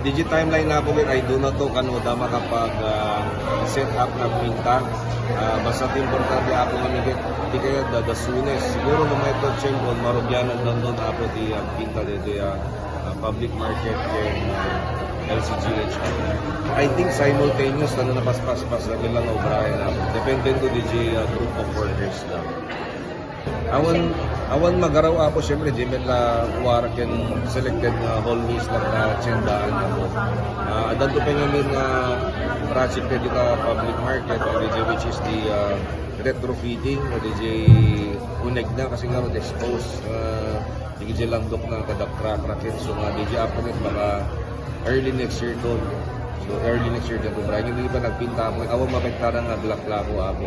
Digit timeline na po ay doon na to kanoda makapag set up ng pinta. Basta importante ako nga di kaya the soonest. Siguro na may pag-champion, marugyanan doon ako di pinta dito public market yung LCGH. I think simultaneous na napaspas-pas na nilang O'Brien na. Depende to DJ group of workers na. Awan magaraw ako siyempre di la waraken selected na hallways lang na tiyandaan ako. Adan to pengamin na project na dito public market DJ which is the retrofitting o DJ uneg na kasi nga expose DJ lang dok na kadak-racket so nga DJ apunit baka early next year doon. So early next year dito Brian hindi pa nagpinta ako awan mapektaran nga black-lako ako.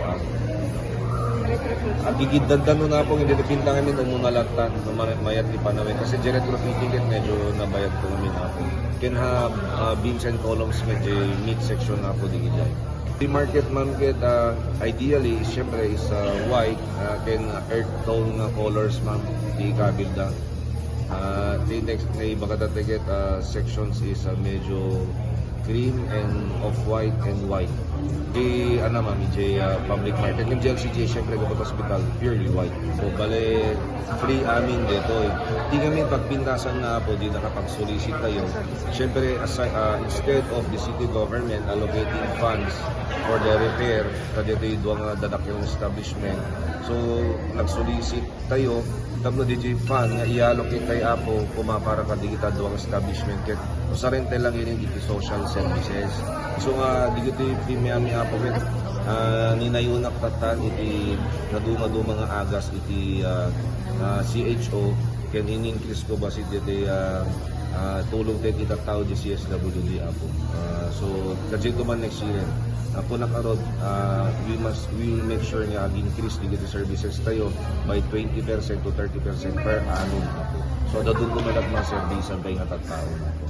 Gigiddan na po hindi napinta kami ng mga latan mayat ni Panawin kasi retrofitting it medyo nabayad ko namin ako. Can have beams and columns medyo mid section na po di gijay. The market market ideally syempre is white can earth tone colors ma'am di kabilda. The next na iba katatigit sections is medyo cream and off-white and white. Di ma'am, public market. Yung GLCG, syempre kapag hospital, purely white. So, bale, free amin dito. Di kami pagpintasan na po, di nakapag-solicit tayo. Syempre, instead of the city government allocating funds for the repair, kasi dito yung dadak yung establishment. So, nag-solicit tayo, WDG fund nga i-allocate kay Apo para ka digita doang establishment ket sa rental lang yun yung social services. So nga digito premium ni Apo ket ninayunak tatan iti naduma mga agas iti CHO ken in-increase ko ba si dito tulong tayo kita tao di CSWD Apo. So kadto man next year ako nakarod, we will make sure nga increase digito services tayo by 20% to 30% per annum. So dadun ko malag mga service ang tayo nga tattao na po.